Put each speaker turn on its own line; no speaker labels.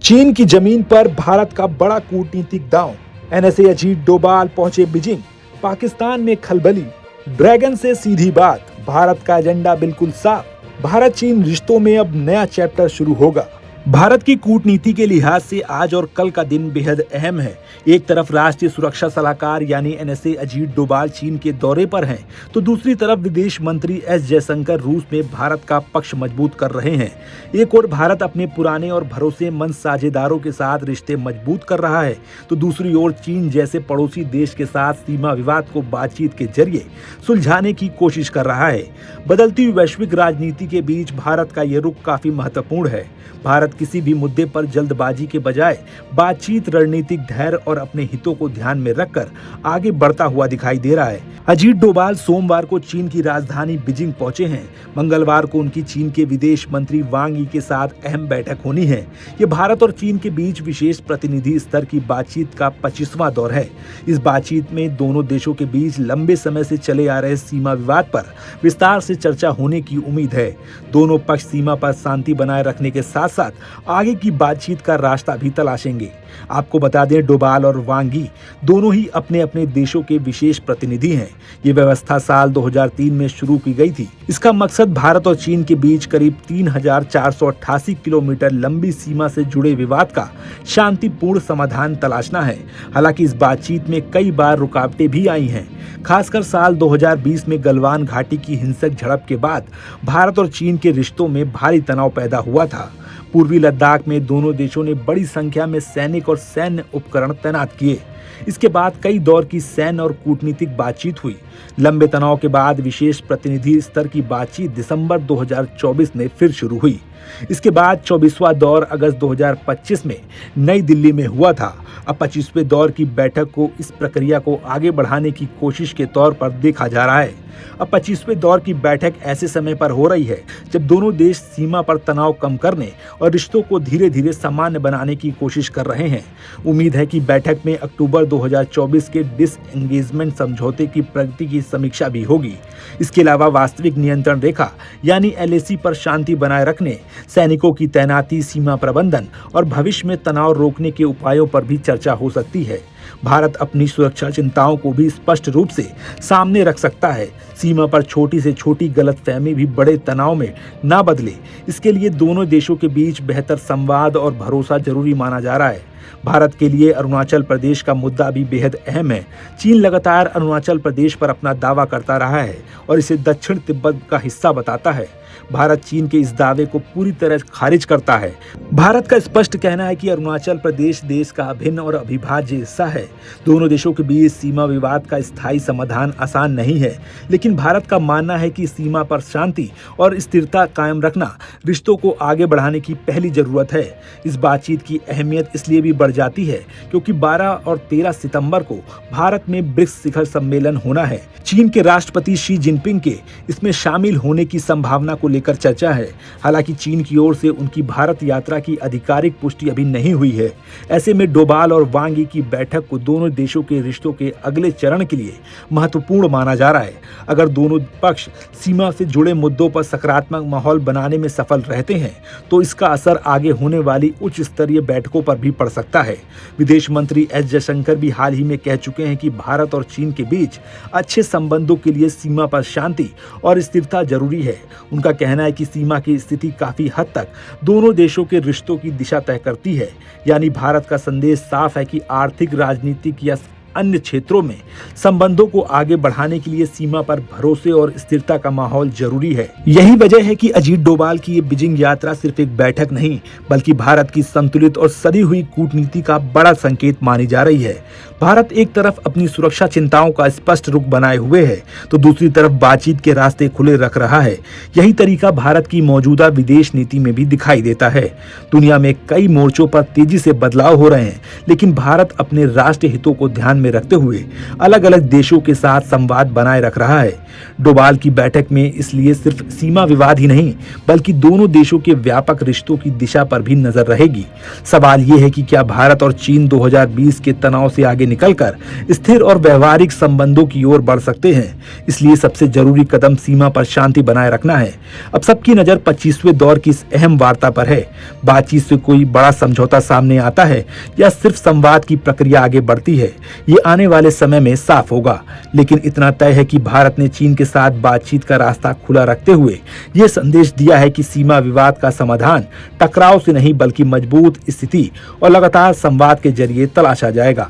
चीन की जमीन पर भारत का बड़ा कूटनीतिक दांव। एनएसए अजीत डोभाल पहुंचे बीजिंग। पाकिस्तान में खलबली। ड्रैगन से सीधी बात। भारत का एजेंडा बिल्कुल साफ। भारत चीन रिश्तों में अब नया चैप्टर शुरू होगा। भारत की कूटनीति के लिहाज से आज और कल का दिन बेहद अहम है। एक तरफ राष्ट्रीय सुरक्षा सलाहकार यानी एनएसए अजीत डोभाल चीन के दौरे पर हैं, तो दूसरी तरफ विदेश मंत्री एस जयशंकर रूस में भारत का पक्ष मजबूत कर रहे हैं। एक और भारत अपने पुराने और भरोसेमंद साझेदारों के साथ रिश्ते मजबूत कर रहा है, तो दूसरी ओर चीन जैसे पड़ोसी देश के साथ सीमा विवाद को बातचीत के जरिए सुलझाने की कोशिश कर रहा है। बदलती हुई वैश्विक राजनीति के बीच भारत का ये रुख काफी महत्वपूर्ण है। भारत किसी भी मुद्दे पर जल्दबाजी के बजाय बातचीत, रणनीतिक धैर्य और अपने हितों को ध्यान में रखकर आगे बढ़ता हुआ दिखाई दे रहा है। अजीत डोभाल सोमवार को चीन की राजधानी बीजिंग पहुंचे हैं। मंगलवार को उनकी चीन के विदेश मंत्री वांग यी के साथ अहम बैठक होनी है। ये भारत और चीन के बीच विशेष प्रतिनिधि स्तर की बातचीत का 25वां दौर है। इस बातचीत में दोनों देशों के बीच लंबे समय से चले आ रहे सीमा विवाद पर विस्तार से चर्चा होने की उम्मीद है। दोनों पक्ष सीमा पर शांति बनाए रखने के साथ साथ आगे की बातचीत का रास्ता भी तलाशेंगे। आपको बता दें, डोभाल और वांग यी दोनों ही अपने अपने देशों के विशेष प्रतिनिधि हैं। ये व्यवस्था साल 2003 में शुरू की गई थी। इसका मकसद भारत और चीन के बीच करीब 3488 किलोमीटर लंबी सीमा से जुड़े विवाद का शांतिपूर्ण समाधान तलाशना है। हालांकि इस बातचीत में कई बार रुकावटें भी आई हैं। खासकर साल 2020 में गलवान घाटी की हिंसक झड़प के बाद भारत और चीन के रिश्तों में भारी तनाव पैदा हुआ था। पूर्वी लद्दाख में दोनों देशों ने बड़ी संख्या में सैनिक और सैन्य उपकरण तैनात किए। इसके बाद कई दौर की सैन्य और कूटनीतिक बातचीत हुई। लंबे तनाव के बाद विशेष प्रतिनिधि स्तर की बातचीत दिसंबर 2024 में फिर शुरू हुई। इसके बाद 24वां दौर अगस्त 2025 में नई दिल्ली में हुआ था। अब 25वें दौर की बैठक को इस प्रक्रिया को आगे बढ़ाने की कोशिश के तौर पर देखा जा रहा है। अब 25वें दौर की बैठक ऐसे समय पर हो रही है जब दोनों देश सीमा पर तनाव कम करने और रिश्तों को धीरे धीरे सामान्य बनाने की कोशिश कर रहे हैं। उम्मीद है कि बैठक में अक्टूबर 2024 के डिसएंगेजमेंट समझौते की प्रगति की समीक्षा भी होगी। इसके अलावा वास्तविक नियंत्रण रेखा यानी एलएसी पर शांति बनाए रखने, सैनिकों की तैनाती, सीमा प्रबंधन और भविष्य में तनाव रोकने के उपायों पर भी चर्चा हो सकती है। भारत अपनी सुरक्षा चिंताओं को भी स्पष्ट रूप से सामने रख सकता है। सीमा पर छोटी से छोटी गलतफहमी भी बड़े तनाव में ना बदले, इसके लिए दोनों देशों के बीच बेहतर संवाद और भरोसा जरूरी माना जा रहा है। भारत के लिए अरुणाचल प्रदेश का मुद्दा भी बेहद अहम है। चीन लगातार अरुणाचल प्रदेश पर अपना दावा करता रहा है और इसे दक्षिण तिब्बत का हिस्सा बताता है। भारत चीन के इस दावे को पूरी तरह खारिज करता है। भारत का स्पष्ट कहना है कि अरुणाचल प्रदेश देश का अभिन्न और अविभाज्य हिस्सा है। दोनों देशों के बीच सीमा विवाद का स्थायी समाधान आसान नहीं है, लेकिन भारत का मानना है कि सीमा पर शांति और स्थिरता कायम रखना रिश्तों को आगे बढ़ाने की पहली जरूरत है। इस बातचीत की अहमियत इसलिए भी बढ़ जाती है क्योंकि 12 और 13 सितंबर को भारत में ब्रिक्स शिखर सम्मेलन होना है। चीन के राष्ट्रपति शी जिनपिंग के इसमें शामिल होने की संभावना को लेकर चर्चा है। हालांकि चीन की ओर से उनकी भारत यात्रा की आधिकारिक पुष्टि अभी नहीं हुई है। ऐसे में डोभाल और वांग यी की बैठक को दोनों देशों के रिश्तों के अगले चरण के लिए महत्वपूर्ण माना जा रहा है। अगर दोनों पक्ष सीमा से जुड़े मुद्दों पर सकारात्मक माहौल बनाने में सफल रहते हैं, तो इसका असर आगे होने वाली उच्च स्तरीय बैठकों पर भी पड़ सकता है। विदेश मंत्री एस जयशंकर भी हाल ही में कह चुके हैं कि भारत और चीन के बीच अच्छे संबंधों के लिए सीमा पर शांति और स्थिरता जरूरी है। उनका कहना है कि सीमा की स्थिति काफी हद तक दोनों देशों के रिश्तों की दिशा तय करती है। यानी भारत का संदेश साफ है कि आर्थिक, राजनीतिक या अन्य क्षेत्रों में संबंधों को आगे बढ़ाने के लिए सीमा पर भरोसे और स्थिरता का माहौल जरूरी है। यही वजह है कि अजीत डोभाल की ये बीजिंग यात्रा सिर्फ एक बैठक नहीं, बल्कि भारत की संतुलित और सदी हुई कूटनीति का बड़ा संकेत मानी जा रही है। भारत एक तरफ अपनी सुरक्षा चिंताओं का स्पष्ट रुख बनाए हुए है, तो दूसरी तरफ बातचीत के रास्ते खुले रख रहा है। यही तरीका भारत की मौजूदा विदेश नीति में भी दिखाई देता है। दुनिया में कई मोर्चों पर तेजी से बदलाव हो रहे हैं, लेकिन भारत अपने राष्ट्रीय हितों को ध्यान में सामने रखते हुए अलग अलग देशों के साथ संवाद बनाए रख रहा है। डोभाल की बैठक में इसलिए सिर्फ सीमा विवाद ही नहीं बल्कि दोनों देशों के व्यापक रिश्तों की दिशा पर भी नजर रहेगी। सवाल ये है कि क्या भारत और चीन 2020 के तनाव से आगे निकलकर स्थिर और व्यवहारिक संबंधों की ओर बढ़ सकते हैं। इसलिए सबसे जरूरी कदम सीमा पर शांति बनाए रखना है। अब सबकी नजर 25वें दौर की इस अहम वार्ता पर है। बातचीत से कोई बड़ा समझौता सामने आता है या सिर्फ संवाद की प्रक्रिया आगे बढ़ती है, ये आने वाले समय में साफ होगा। लेकिन इतना तय है कि भारत ने चीन के साथ बातचीत का रास्ता खुला रखते हुए यह संदेश दिया है कि सीमा विवाद का समाधान टकराव से नहीं बल्कि मजबूत स्थिति और लगातार संवाद के जरिए तलाशा जाएगा।